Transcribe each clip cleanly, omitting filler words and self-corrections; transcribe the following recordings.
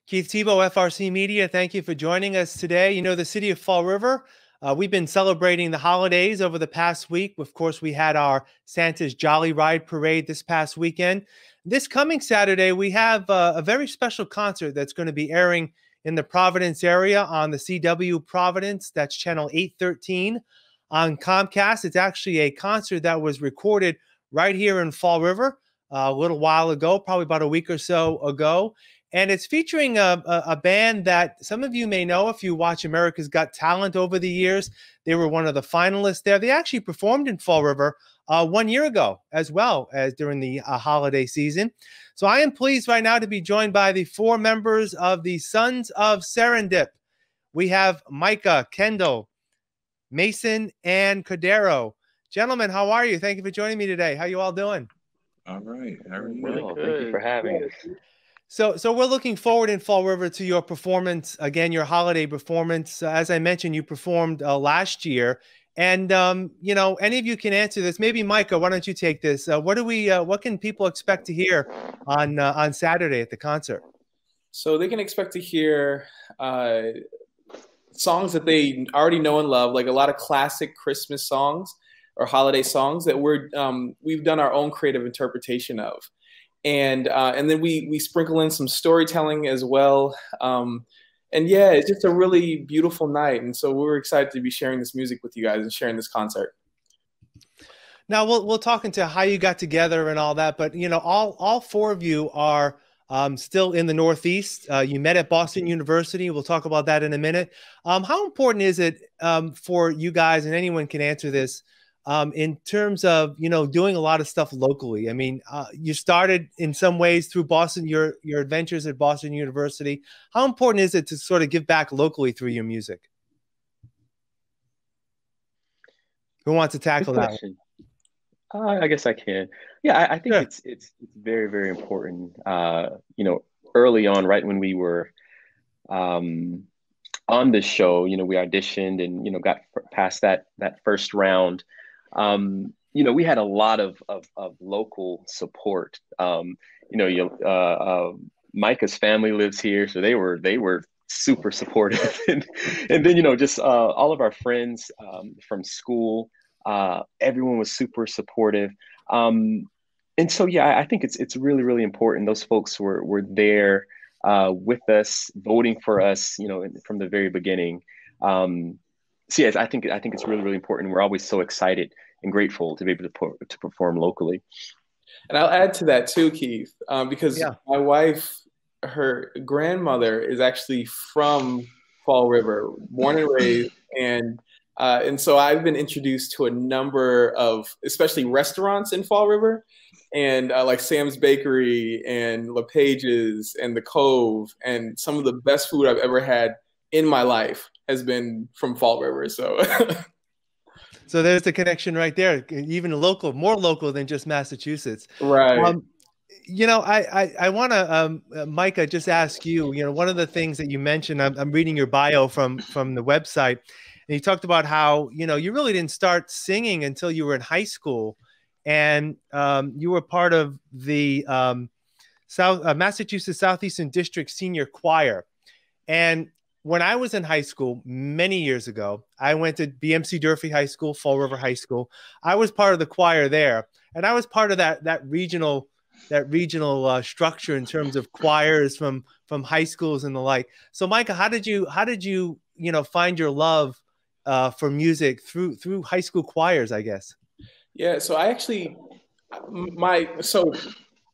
Keith Tebow, FRCmedia, thank you for joining us today. You know, the city of Fall River, we've been celebrating the holidays over the past week. Of course, we had our Santa's Jolly Ride Parade this past weekend. This coming Saturday, we have a very special concert that's going to be airing in the Providence area on the CW Providence. That's channel 813 on Comcast. It's actually a concert that was recorded right here in Fall River a little while ago, probably about a week or so ago. And it's featuring a band that some of you may know if you watch America's Got Talent over the years. They were one of the finalists there. They actually performed in Fall River 1 year ago, as well as during the holiday season. So I am pleased right now to be joined by the 4 members of the Sons of Serendip. We have Micah, Kendall, Mason, and Cordero. Gentlemen, how are you? Thank you for joining me today. How you all doing? All right. How are you? Really good. Thank you for having us. So we're looking forward in Fall River to your performance, again, your holiday performance. As I mentioned, you performed last year. And, you know, any of you can answer this. Maybe Micah, why don't you take this? What can people expect to hear on Saturday at the concert? So they can expect to hear songs that they already know and love, like a lot of classic Christmas songs or holiday songs that we've done our own creative interpretation of. And then we sprinkle in some storytelling as well. And yeah, it's just a really beautiful night. And so we're excited to be sharing this music with you guys and sharing this concert. Now we'll talk into how you got together and all that, but you know, all 4 of you are still in the Northeast. You met at Boston University. We'll talk about that in a minute. How important is it for you guys, and anyone can answer this, in terms of, you know, doing a lot of stuff locally? I mean, you started in some ways through Boston, your adventures at Boston University. How important is it to sort of give back locally through your music? Who wants to tackle that one? I guess I can. Yeah, I think it's very, very important. You know, early on, right when we were on this show, you know, we auditioned and, you know, got past that first round. You know, we had a lot of local support. You know, Micah's family lives here, so they were super supportive, and then, you know, just all of our friends from school, everyone was super supportive. And so yeah, I think it's really, really important. Those folks were there with us, voting for us, you know, from the very beginning. So yes, I think it's really, really important. We're always so excited and grateful to be able to perform locally. And I'll add to that too, Keith, because my wife, her grandmother is actually from Fall River, born and raised, and so I've been introduced to a number of, especially restaurants in Fall River, and like Sam's Bakery and LePage's and the Cove, and some of the best food I've ever had in my life has been from Fall River. So so there's the connection right there, even local, more local than just Massachusetts. Right. You know, I want to, Micah, just ask you, you know, one of the things that you mentioned, I'm reading your bio from the website, and you talked about how, you know, you really didn't start singing until you were in high school, and you were part of the Massachusetts Southeastern District Senior Choir. And when I was in high school many years ago, I went to BMC Durfee High School, Fall River High School. I was part of the choir there, and I was part of that regional structure in terms of choirs from high schools and the like. So, Micah, how did you find your love for music through high school choirs, I guess? Yeah, so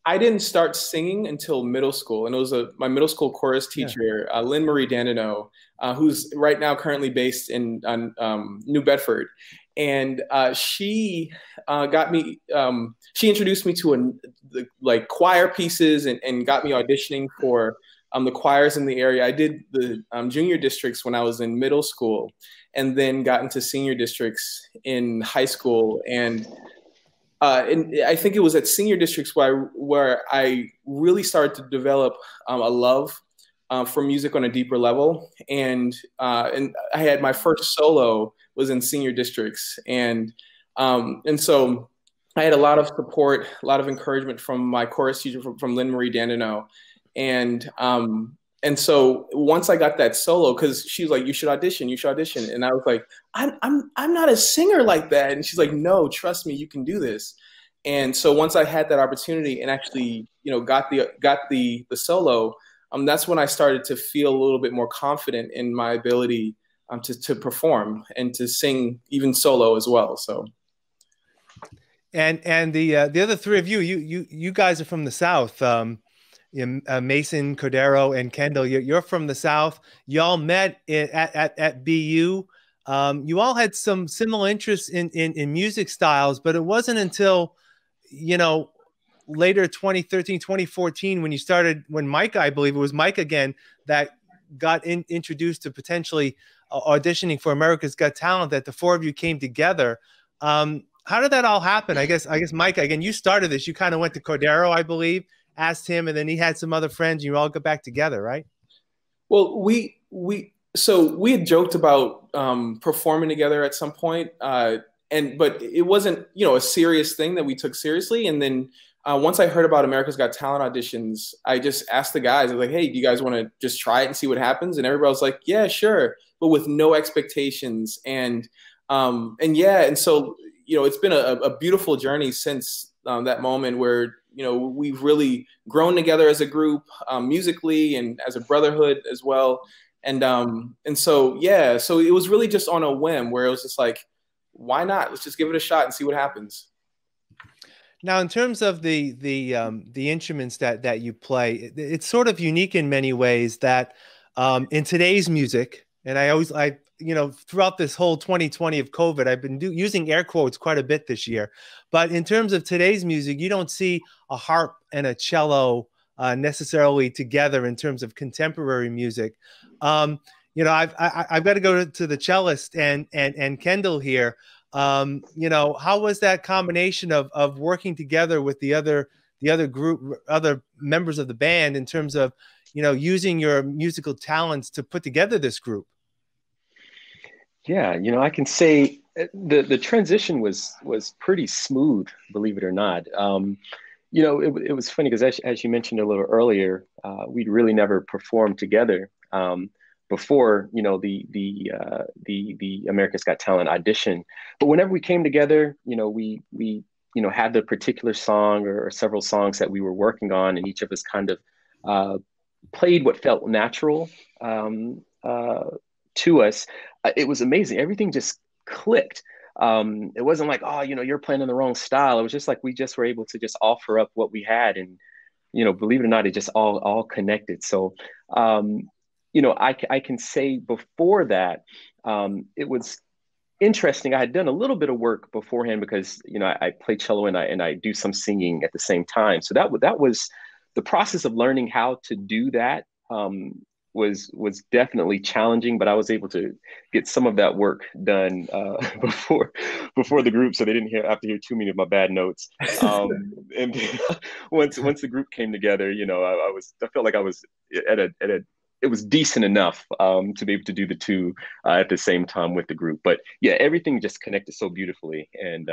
I didn't start singing until middle school, and it was my middle school chorus teacher, Lynn Marie Dandino, who's right now currently based in New Bedford, and she got me. She introduced me to like choir pieces and got me auditioning for the choirs in the area. I did the junior districts when I was in middle school, and then got into senior districts in high school. And I think it was at senior districts where I really started to develop a love for music on a deeper level. And I had my first solo was in senior districts. And so I had a lot of support, a lot of encouragement from my chorus teacher from Lynn Marie Dandino. And so once I got that solo, because she was like, you should audition. And I was like, I'm not a singer like that. And she's like, no, trust me, you can do this. And so once I had that opportunity and actually, got the solo, that's when I started to feel a little bit more confident in my ability to perform and to sing even solo as well. So. And the other three of you guys are from the South. Mason, Cordero, and Kendall, you're from the South. Y'all met at BU. You all had some similar interests in music styles, but it wasn't until, later 2013, 2014, when Mike, I believe it was Mike again, that got introduced to potentially auditioning for America's Got Talent, that the four of you came together. How did that all happen? I guess Mike, again, you started this. You kind of went to Cordero, I believe, asked him, and then he had some other friends, and you all got back together, right? Well, we had joked about performing together at some point, but it wasn't a serious thing that we took seriously. And then once I heard about America's Got Talent auditions, I just asked the guys, I was like, hey, do you guys want to just try it and see what happens? And everybody was like, yeah, sure, but with no expectations. And so it's been a beautiful journey since that moment where we've really grown together as a group, musically and as a brotherhood as well. And so it was really just on a whim where it was just like, why not? Let's just give it a shot and see what happens. Now, in terms of the instruments that you play, it's sort of unique in many ways that in today's music, and throughout this whole 2020 of COVID, I've been using air quotes quite a bit this year. But in terms of today's music, you don't see a harp and a cello necessarily together in terms of contemporary music. I've got to go to the cellist and Kendall here. How was that combination of working together with the other members of the band in terms of using your musical talents to put together this group? Yeah, I can say the transition was pretty smooth, believe it or not. It was funny because as you mentioned a little earlier, we'd really never performed together before the America's Got Talent audition. But whenever we came together, we had the particular song or several songs that we were working on, and each of us kind of played what felt natural to us. It was amazing. Everything just clicked. It wasn't like, oh, you're playing in the wrong style. It was just like we just were able to just offer up what we had, and believe it or not, it just all connected. So I can say before that, it was interesting. I had done a little bit of work beforehand because I play cello and I do some singing at the same time. So that was the process of learning how to do that. Was definitely challenging, but I was able to get some of that work done before the group, so they didn't have to hear too many of my bad notes. And once the group came together, I felt like I was it was decent enough to be able to do the two at the same time with the group. But yeah, everything just connected so beautifully, and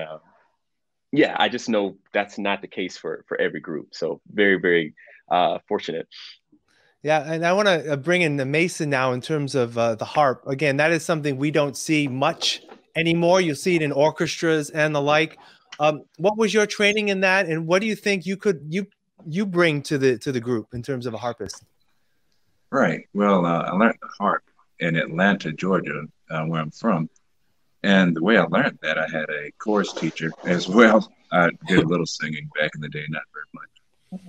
I just know that's not the case for every group. So very, very fortunate. Yeah, and I want to bring in the Mason now in terms of the harp. Again, that is something we don't see much anymore. You'll see it in orchestras and the like. What was your training in that, and what do you think you bring to the group in terms of a harpist? Right. Well, I learned the harp in Atlanta, Georgia, where I'm from. And the way I learned that, I had a chorus teacher as well. I did a little singing back in the day, not very much.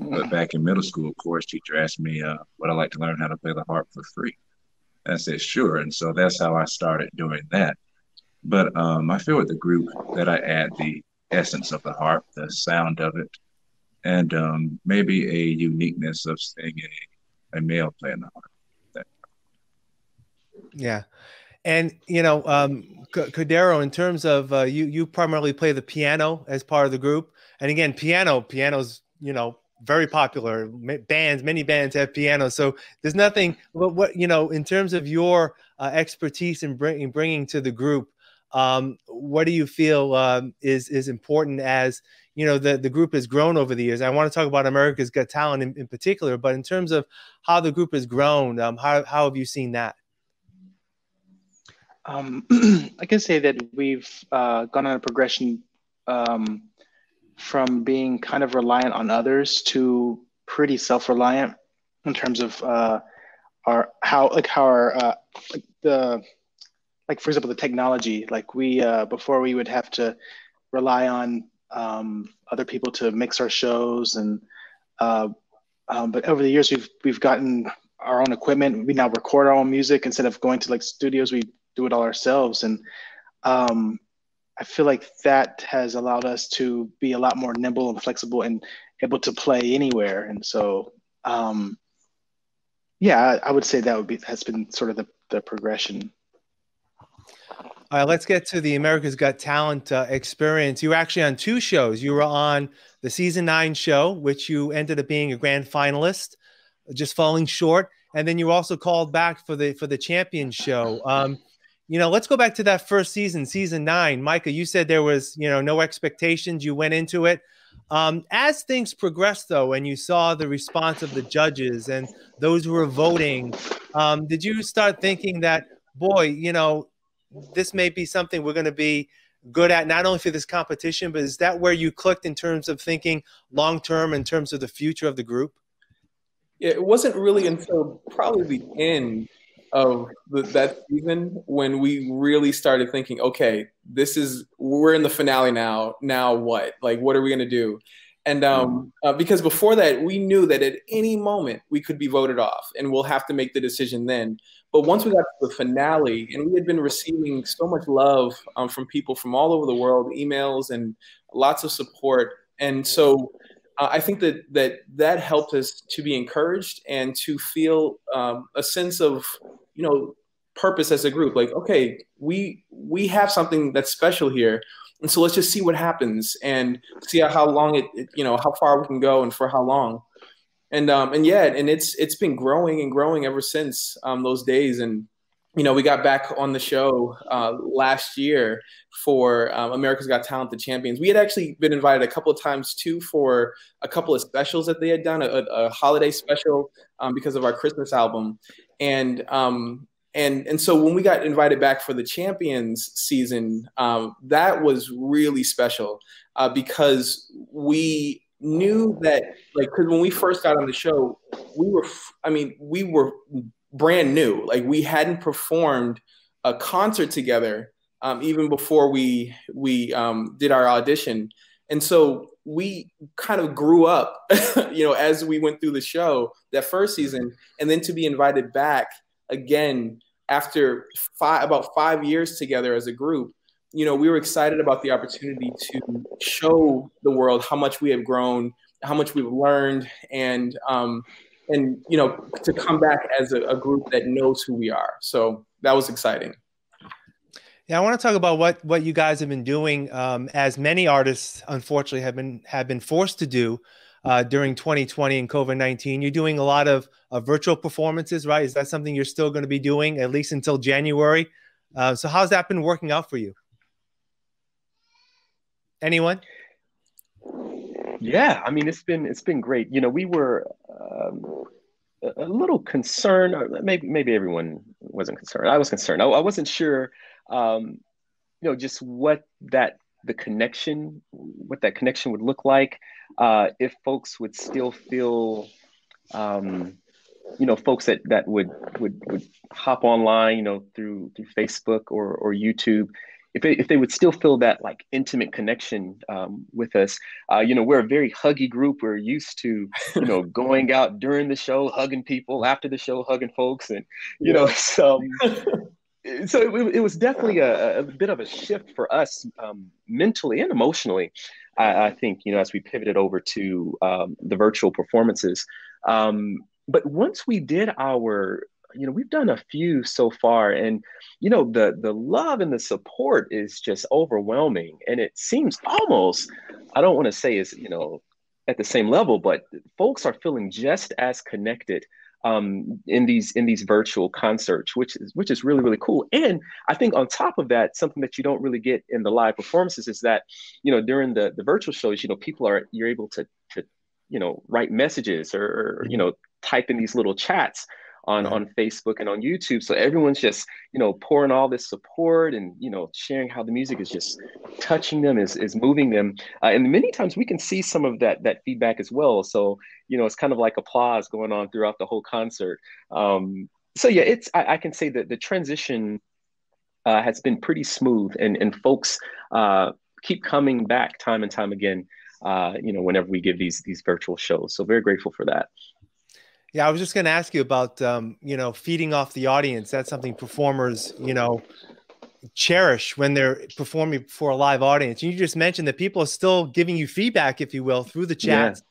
But back in middle school, chorus teacher asked me would I like to learn how to play the harp for free. And I said, sure. And so that's how I started doing that. But I feel with the group that I add the essence of the harp, the sound of it, and maybe a uniqueness of seeing a male playing the harp. Yeah. And, Cordero, in terms of you primarily play the piano as part of the group. And again, piano's, very popular. Many bands have pianos. So there's nothing, what in terms of your expertise in bringing to the group, what do you feel is important as, the group has grown over the years? I want to talk about America's Got Talent in particular, but in terms of how the group has grown, how have you seen that? I can say that we've gone on a progression from being kind of reliant on others to pretty self-reliant in terms of for example, the technology. Like before we would have to rely on other people to mix our shows, but over the years we've gotten our own equipment. We now record our own music instead of going to studios. We do it all ourselves, and I feel like that has allowed us to be a lot more nimble and flexible and able to play anywhere. And so, I would say that has been sort of the progression. All right, let's get to the America's Got Talent experience. You were actually on 2 shows. You were on the season 9 show, which you ended up being a grand finalist, just falling short. And then you were also called back for the champion show. Let's go back to that first season, season 9. Micah, you said there was, no expectations. You went into it. As things progressed, though, and you saw the response of the judges and those who were voting, did you start thinking that, boy, this may be something we're going to be good at, not only for this competition, but is that where you clicked in terms of thinking long-term in terms of the future of the group? It wasn't really until probably the end of that season when we really started thinking, okay, we're in the finale now. Now what? What are we going to do? And because before that, we knew that at any moment we could be voted off and we'll have to make the decision then. But once we got to the finale, and we had been receiving so much love from people from all over the world, emails and lots of support. And so I think that helped us to be encouraged and to feel a sense of, purpose as a group. Okay, we have something that's special here. And so let's just see what happens and see how long how far we can go and for how long. And it's been growing and growing ever since those days. And, we got back on the show last year for America's Got Talent, the Champions. We had actually been invited a couple of times too for a couple of specials that they had done, a holiday special because of our Christmas album. And so when we got invited back for the Champions season, that was really special because we knew that, because when we first got on the show, we were brand new. We hadn't performed a concert together even before we did our audition. And so we kind of grew up, as we went through the show that first season, and then to be invited back again after about 5 years together as a group, we were excited about the opportunity to show the world how much we have grown, how much we've learned, and to come back as a group that knows who we are. So that was exciting. Yeah, I want to talk about what you guys have been doing, as many artists, unfortunately, have been forced to do during 2020 and COVID-19. You're doing a lot of virtual performances, right? Is that something you're still going to be doing at least until January? So how's that been working out for you? Anyone? Yeah, it's been great. We were a little concerned, or maybe everyone wasn't concerned. I was concerned. I wasn't sure, just what that connection would look like, if folks would still feel, folks that would hop online, through Facebook or YouTube, if they would still feel that intimate connection with us. We're a very huggy group. We're used to, going out during the show, hugging people, after the show, hugging folks. And, so it was definitely a bit of a shift for us mentally and emotionally, I think, as we pivoted over to the virtual performances. But once we did we've done a few so far, and the love and the support is just overwhelming, and it seems almost, I don't want to say it's at the same level, but folks are feeling just as connected in these virtual concerts, which is really, really cool. And I think on top of that, something that you don't really get in the live performances is that, during the virtual shows, you're able to write messages or type in these little chats on Facebook and on YouTube. So everyone's just, pouring all this support and, sharing how the music is just touching them, is moving them. And many times we can see some of that feedback as well. So, it's kind of like applause going on throughout the whole concert. So yeah, I can say that the transition has been pretty smooth, and folks keep coming back time and time again, whenever we give these virtual shows. So very grateful for that. Yeah, I was just going to ask you about, feeding off the audience. That's something performers, cherish when they're performing before a live audience. You just mentioned that people are still giving you feedback, if you will, through the chats. Yeah.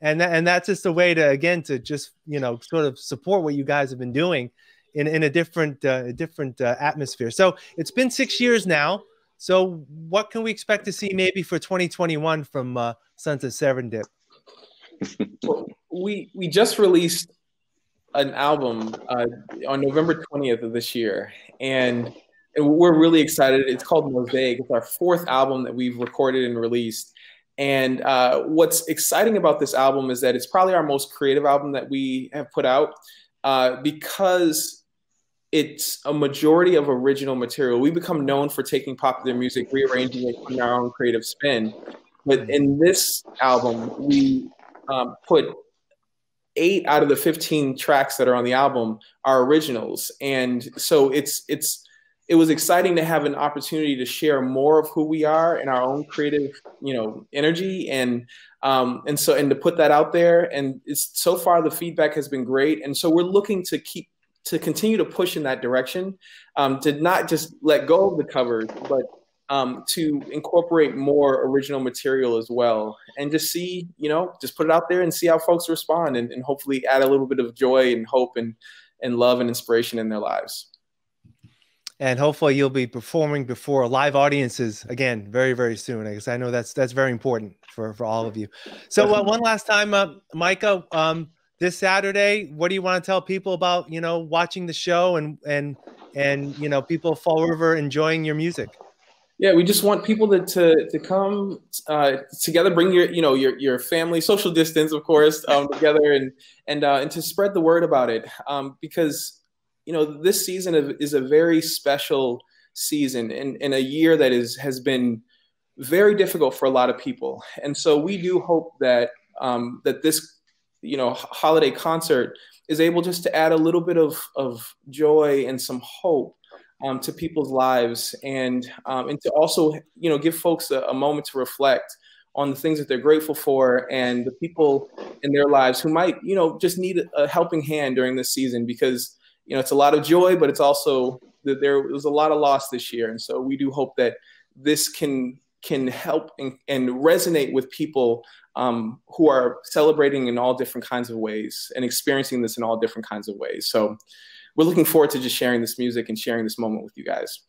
And that's just a way to, again, to just, sort of support what you guys have been doing in a different atmosphere. So it's been 6 years now. So what can we expect to see maybe for 2021 from Sons of Serendip? Well, we just released an album on November 20th of this year, and we're really excited. It's called Mosaic. It's our 4th album that we've recorded and released. And what's exciting about this album is that it's probably our most creative album that we have put out, because it's a majority of original material. We become known for taking popular music, rearranging it, putting our own creative spin. But in this album, we put 8 out of the 15 tracks that are on the album are originals. And so it was exciting to have an opportunity to share more of who we are in our own creative, energy, and to put that out there. And so far the feedback has been great. And so we're looking to continue to push in that direction, to not just let go of the covers, but to incorporate more original material as well, and just see, just put it out there and see how folks respond, and hopefully add a little bit of joy and hope and love and inspiration in their lives. And hopefully you'll be performing before live audiences again very, very soon. I guess I know that's very important for all of you. So one last time, Micah, this Saturday, what do you want to tell people about, watching the show and people of Fall River enjoying your music? Yeah, we just want people to come together, bring your family, social distance, of course, together, and to spread the word about it, because this season is a very special season in a year that has been very difficult for a lot of people, and so we do hope that that this holiday concert is able just to add a little bit of joy and some hope to people's lives, and to also give folks a moment to reflect on the things that they're grateful for, and the people in their lives who might just need a helping hand during this season, because it's a lot of joy, but it's also that there was a lot of loss this year, and so we do hope that this can help and resonate with people who are celebrating in all different kinds of ways and experiencing this in all different kinds of ways. So we're looking forward to just sharing this music and sharing this moment with you guys.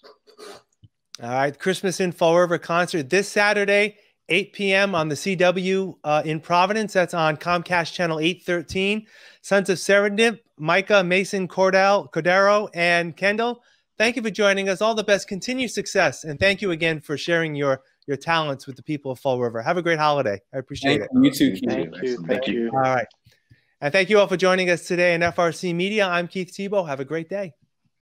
All right. Christmas in Fall River concert this Saturday, 8 p.m. on the CW in Providence. That's on Comcast Channel 813. Sons of Serendip, Micah, Mason, Cordero, and Kendall, thank you for joining us. All the best. Continued success. And thank you again for sharing your talents with the people of Fall River. Have a great holiday. I appreciate it. You too, Keith. Thank you. All right. And thank you all for joining us today in FRC Media. I'm Keith Tebow. Have a great day.